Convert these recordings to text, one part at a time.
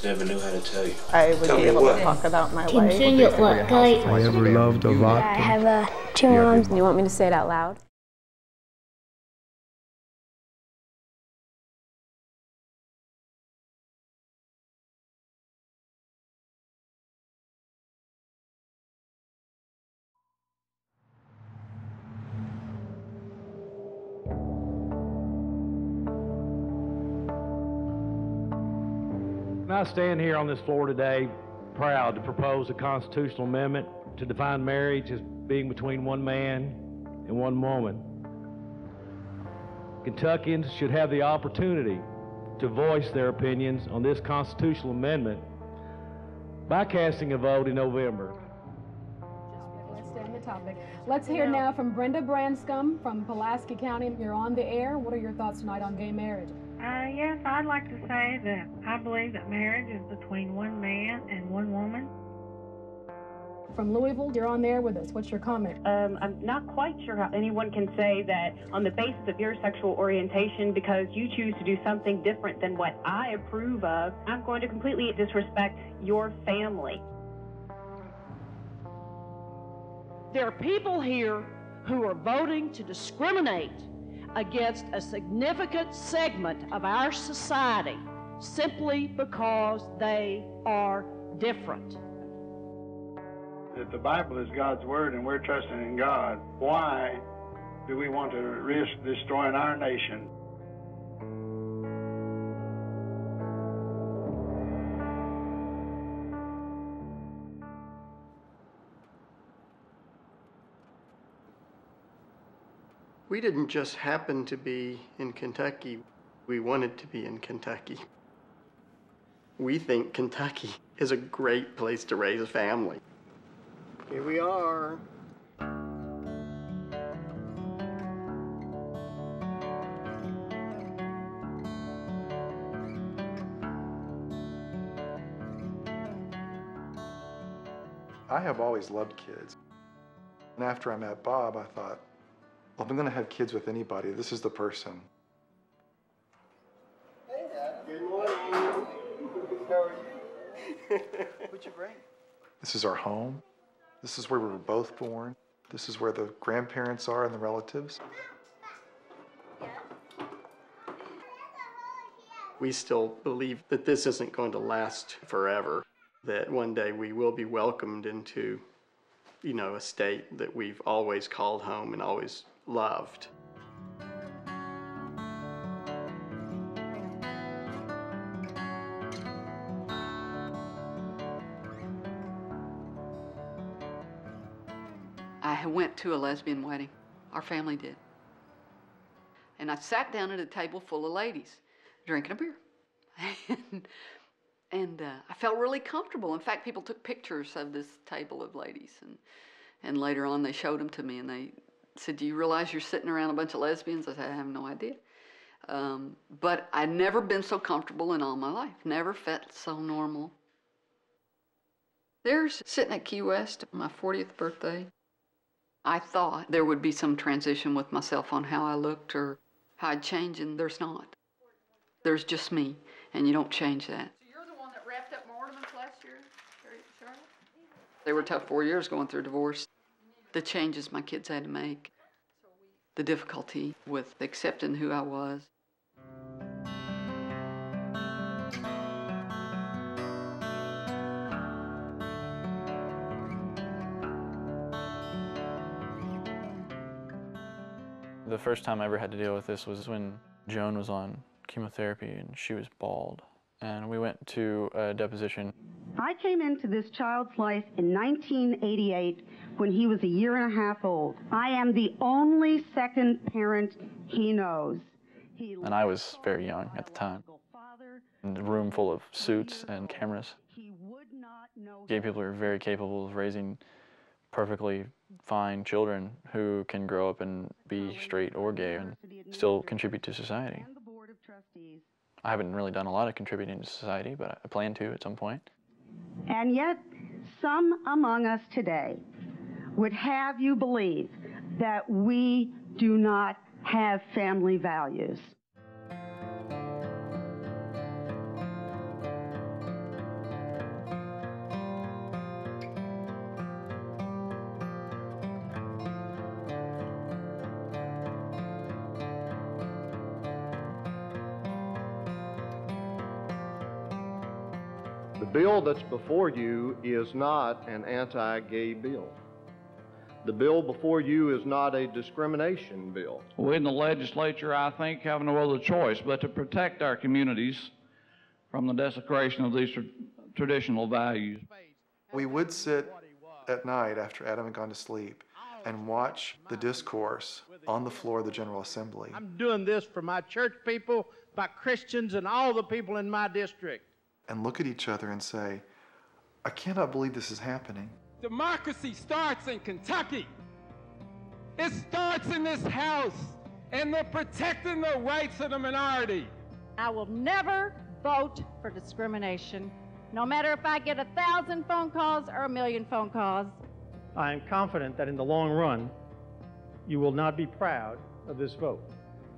just never knew how to tell you. I would be able to talk about my life. I ever loved a lot. I have two moms. You want me to say it out loud? And I stand here on this floor today proud to propose a constitutional amendment to define marriage as being between one man and one woman. Kentuckians should have the opportunity to voice their opinions on this constitutional amendment by casting a vote in November. Let's stay on the topic. Let's hear now from Brenda Branscombe from Pulaski County. You're on the air. What are your thoughts tonight on gay marriage? Yes, I'd like to say that I believe that marriage is between one man and one woman. From Louisville, you're on there with us. What's your comment? I'm not quite sure how anyone can say that on the basis of your sexual orientation, because you choose to do something different than what I approve of, I'm going to completely disrespect your family. There are people here who are voting to discriminate against a significant segment of our society simply because they are different. If the Bible is God's word and we're trusting in God, why do we want to risk destroying our nation? We didn't just happen to be in Kentucky. We wanted to be in Kentucky. We think Kentucky is a great place to raise a family. Here we are. I have always loved kids. And after I met Bob, I thought, well, if I'm going to have kids with anybody, this is the person. Hey, good morning. How are you? What'd you bring? This is our home. This is where we were both born. This is where the grandparents are and the relatives. We still believe that this isn't going to last forever, that one day we will be welcomed into, a state that we've always called home and always loved. I went to a lesbian wedding. Our family did. And I sat down at a table full of ladies drinking a beer. and I felt really comfortable. In fact, people took pictures of this table of ladies. And later on, they showed them to me, and they said, "Do you realize you're sitting around a bunch of lesbians?" I said, "I have no idea." But I'd never been so comfortable in all my life. Never felt so normal. There's, sitting at Key West, my 40th birthday, I thought there would be some transition with myself on how I looked or how I'd change, and there's not. There's just me, and you don't change that. So you're the one that wrapped up my ornaments last year, Charlotte? They were tough 4 years going through divorce. The changes my kids had to make, the difficulty with accepting who I was. The first time I ever had to deal with this was when Joan was on chemotherapy and she was bald. And we went to a deposition. I came into this child's life in 1988 when he was 1.5 years old. I am the only second parent he knows. And I was very young at the time. In a room full of suits and cameras. Gay people are very capable of raising perfectly fine children who can grow up and be straight or gay and still contribute to society. I haven't really done a lot of contributing to society, but I plan to at some point. And yet, some among us today would have you believe that we do not have family values. The bill that's before you is not an anti-gay bill. The bill before you is not a discrimination bill. We in the legislature, I think, have no other choice but to protect our communities from the desecration of these traditional values. We would sit at night after Adam had gone to sleep and watch the discourse on the floor of the General Assembly. I'm doing this for my church people, my Christians, and all the people in my district. And look at each other and say, I cannot believe this is happening. Democracy starts in Kentucky. It starts in this house, and they're protecting the rights of the minority. I will never vote for discrimination, no matter if I get 1,000 phone calls or 1,000,000 phone calls. I am confident that in the long run, you will not be proud of this vote,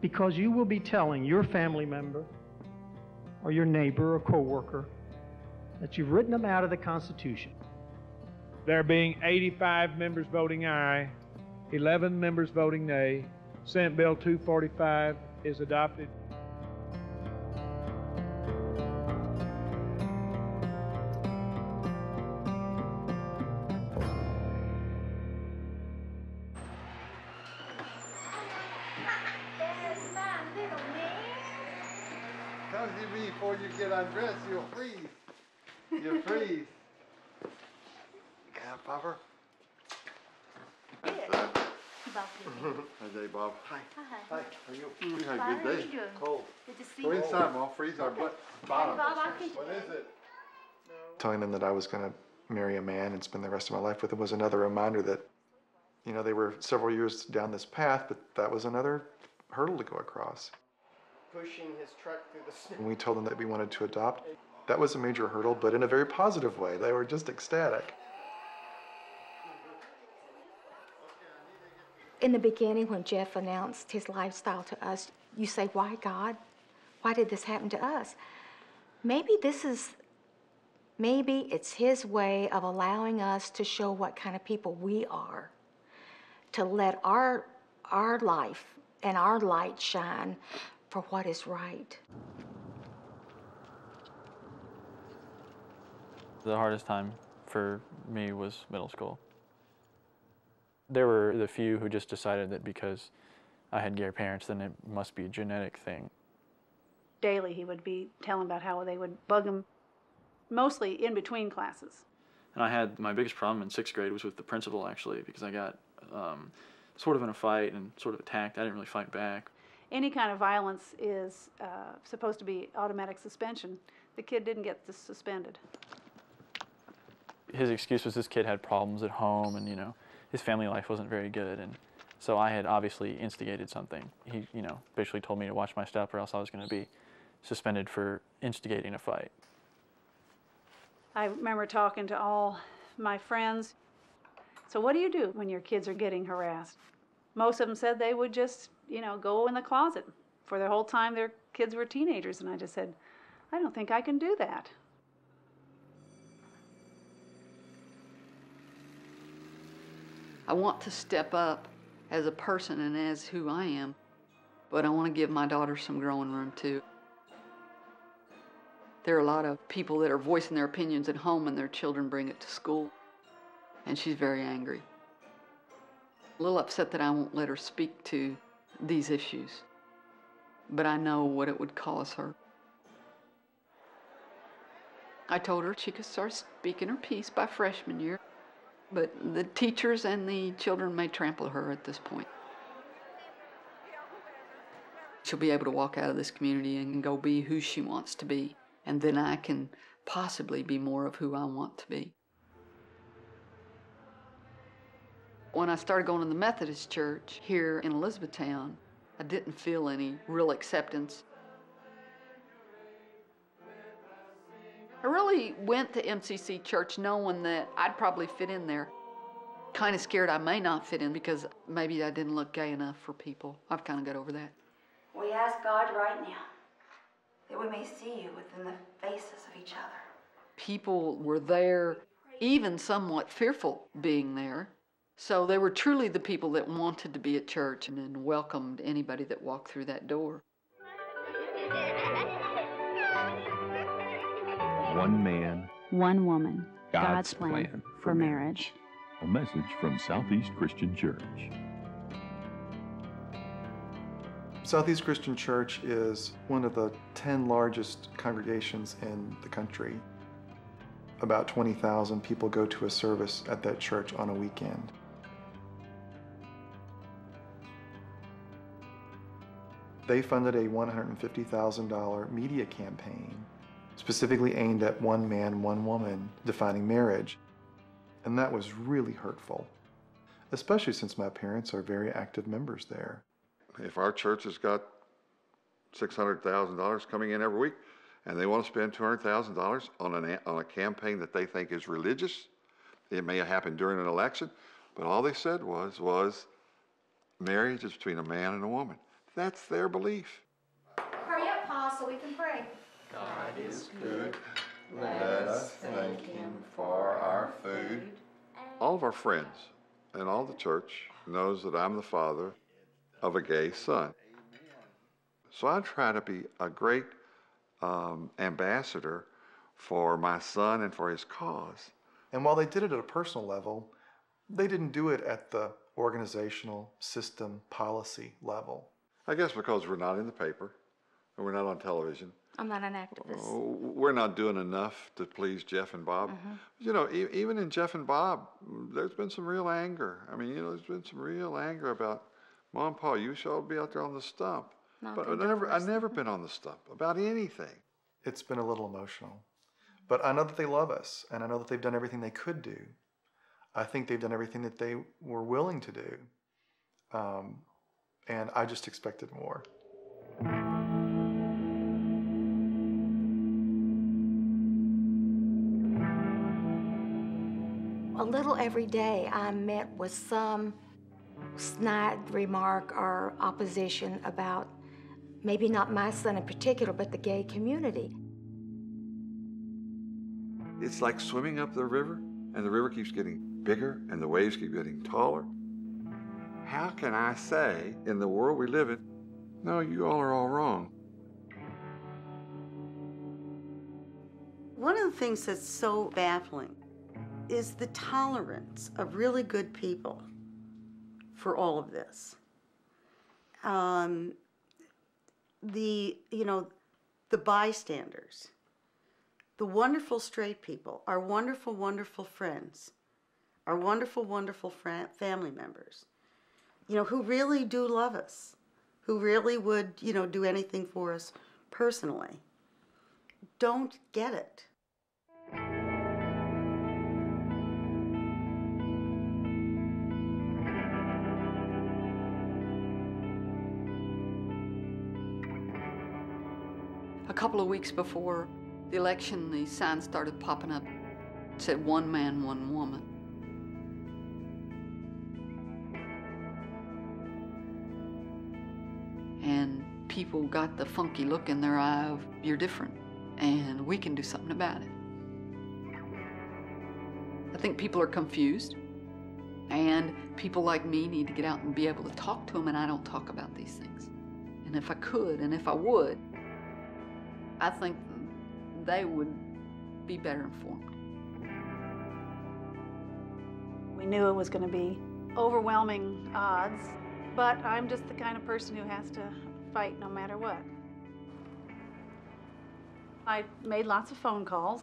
because you will be telling your family member or your neighbor or coworker that you've written them out of the Constitution. There being 85 members voting aye, 11 members voting nay, Senate Bill 245 is adopted. Come to me before you get undressed, you'll freeze. You'll freeze. Can I pop her? Good. Hi, Day Bob. Hi. Hi. How are you? Fine. We had a How good are day. you doing? Cold. Good to see Go you. inside, I'll freeze our butt bottom. Bob, I'll teach What you. is it? Telling them that I was going to marry a man and spend the rest of my life with him was another reminder that, you know, they were several years down this path, but that was another hurdle to go across. Pushing his truck through the snow. When we told them that we wanted to adopt, that was a major hurdle, but in a very positive way. They were just ecstatic. In the beginning, when Jeff announced his lifestyle to us, you say, why, God? Why did this happen to us? Maybe it's his way of allowing us to show what kind of people we are, to let our life and our light shine for what is right. The hardest time for me was middle school. There were the few who just decided that because I had gay parents, then it must be a genetic thing. Daily he would be telling about how they would bug him, mostly in between classes. And I had my biggest problem in 6th grade was with the principal, actually, because I got sort of in a fight and sort of attacked. I didn't really fight back. Any kind of violence is supposed to be automatic suspension. The kid didn't get suspended. His excuse was this kid had problems at home and, you know, his family life wasn't very good. And so I had obviously instigated something. He, you know, basically told me to watch my step or else I was going to be suspended for instigating a fight. I remember talking to all my friends. So what do you do when your kids are getting harassed? Most of them said they would just, you know, go in the closet for the whole time their kids were teenagers. And I just said, I don't think I can do that. I want to step up as a person and as who I am, but I want to give my daughter some growing room too. There are a lot of people that are voicing their opinions at home and their children bring it to school, and she's very angry. A little upset that I won't let her speak to these issues, but I know what it would cause her. I told her she could start speaking her piece by freshman year, but the teachers and the children may trample her at this point. She'll be able to walk out of this community and go be who she wants to be, and then I can possibly be more of who I want to be. When I started going to the Methodist church here in Elizabethtown, I didn't feel any real acceptance. I really went to MCC church knowing that I'd probably fit in there. Kind of scared I may not fit in because maybe I didn't look gay enough for people. I've kind of got over that. We ask God right now that we may see you within the faces of each other. People were there, even somewhat fearful being there. So they were truly the people that wanted to be at church and welcomed anybody that walked through that door. One man one woman, God's plan for marriage. A message from Southeast Christian Church. Southeast Christian Church is one of the 10 largest congregations in the country. About 20,000 people go to a service at that church on a weekend. They funded a $150,000 media campaign specifically aimed at one man, one woman defining marriage. And that was really hurtful, especially since my parents are very active members there. If our church has got $600,000 coming in every week and they want to spend $200,000 on a campaign that they think is religious, it may have happened during an election, but all they said was marriage is between a man and a woman. That's their belief. Hurry up, Pa, so we can pray. God is good. Let us thank Him for our food. All of our friends and all the church knows that I'm the father of a gay son. So I try to be a great ambassador for my son and for his cause. And while they did it at a personal level, they didn't do it at the organizational system policy level. I guess because we're not in the paper and we're not on television. I'm not an activist. We're not doing enough to please Jeff and Bob. You know, even in Jeff and Bob, there's been some real anger. I mean, you know, there's been some real anger about, Mom, Pa, you should be out there on the stump. But I've never been on the stump about anything. It's been a little emotional. But I know that they love us, and I know that they've done everything they could do. I think they've done everything that they were willing to do. And I just expected more. A little every day I'm met with some snide remark or opposition about maybe not my son in particular, but the gay community. It's like swimming up the river, and the river keeps getting bigger, and the waves keep getting taller. How can I say, in the world we live in, no, you all are all wrong? One of the things that's so baffling is the tolerance of really good people for all of this. The bystanders, the wonderful straight people, our wonderful, wonderful friends, our wonderful, wonderful family members, who really do love us, who really would, do anything for us personally, don't get it. A couple of weeks before the election, the signs started popping up. It said, one man, one woman. And people got the funky look in their eye of, you're different, and we can do something about it. I think people are confused, and people like me need to get out and be able to talk to them, and I don't talk about these things. And if I could, and if I would, I think they would be better informed. We knew it was going to be overwhelming odds, but I'm just the kind of person who has to fight no matter what. I made lots of phone calls.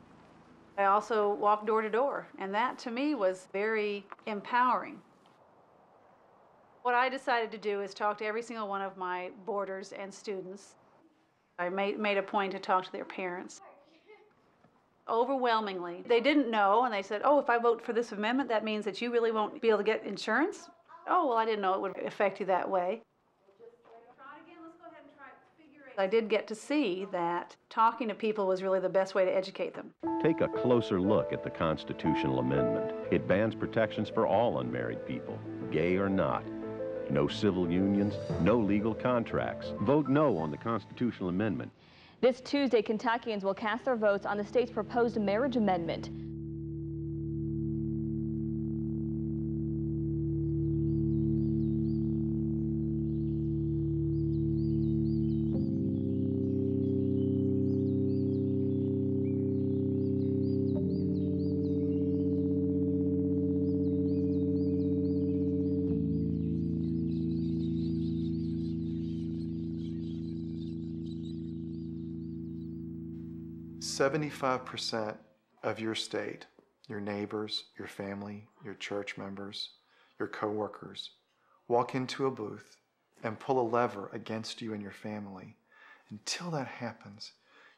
I also walked door to door, and that to me was very empowering. What I decided to do is talk to every single one of my boarders and students. I made a point to talk to their parents. Overwhelmingly, they didn't know, and they said, oh, if I vote for this amendment, that means that you really won't be able to get insurance? Oh, well, I didn't know it would affect you that way. I did get to see that talking to people was really the best way to educate them. Take a closer look at the constitutional amendment. It bans protections for all unmarried people, gay or not. No civil unions, no legal contracts. Vote no on the constitutional amendment. This Tuesday, Kentuckians will cast their votes on the state's proposed marriage amendment. 75% of your state, your neighbors, your family, your church members, your coworkers, walk into a booth and pull a lever against you and your family, until that happens,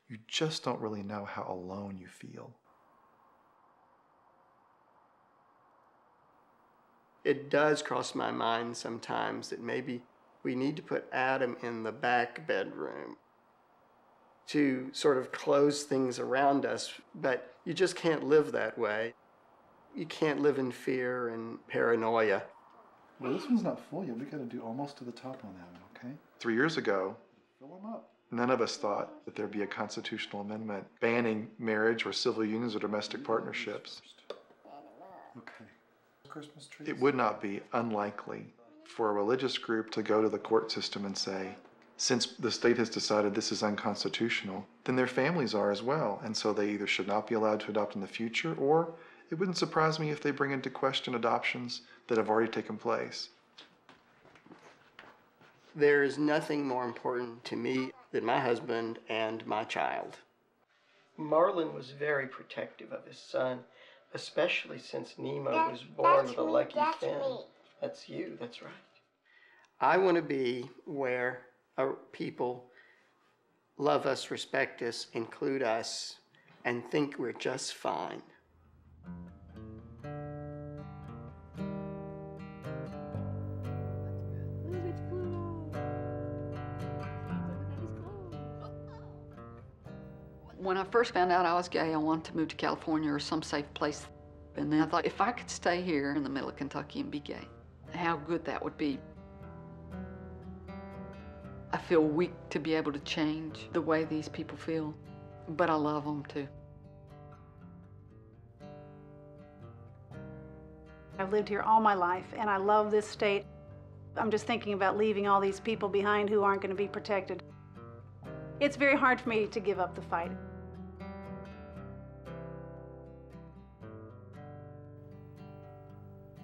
you just don't really know how alone you feel. It does cross my mind sometimes that maybe we need to put Adam in the back bedroom to sort of close things around us, but you just can't live that way. You can't live in fear and paranoia. Well, this one's not full yet. We got to do almost to the top on that one, okay? 3 years ago, fill them up. None of us thought that there'd be a constitutional amendment banning marriage or civil unions or domestic partnerships. Okay. Christmas trees. It would not be unlikely for a religious group to go to the court system and say, since the state has decided this is unconstitutional, then their families are as well, and so they either should not be allowed to adopt in the future, or it wouldn't surprise me if they bring into question adoptions that have already taken place. There is nothing more important to me than my husband and my child. Marlon was very protective of his son, especially since Nemo was born with a lucky fin. That's you, that's right. I want to be where our people love us, respect us, include us, and think we're just fine. When I first found out I was gay, I wanted to move to California or some safe place. And then I thought, if I could stay here in the middle of Kentucky and be gay, how good that would be. I feel weak to be able to change the way these people feel, but I love them too. I've lived here all my life, and I love this state. I'm just thinking about leaving all these people behind who aren't going to be protected. It's very hard for me to give up the fight.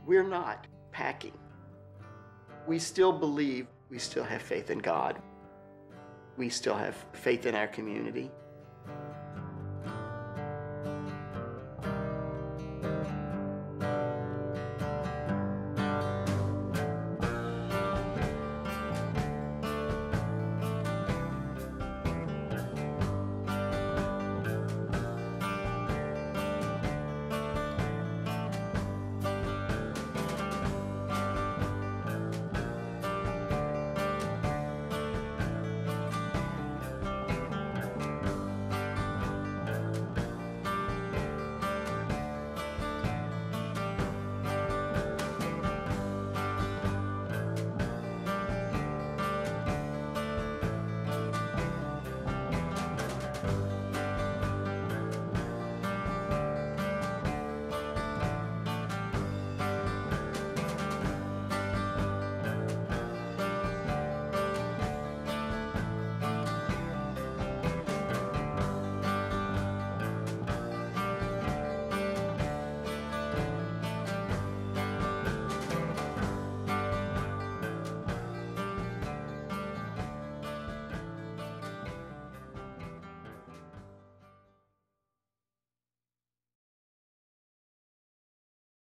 We're not packing. We still believe, we still have faith in God. We still have faith in our community.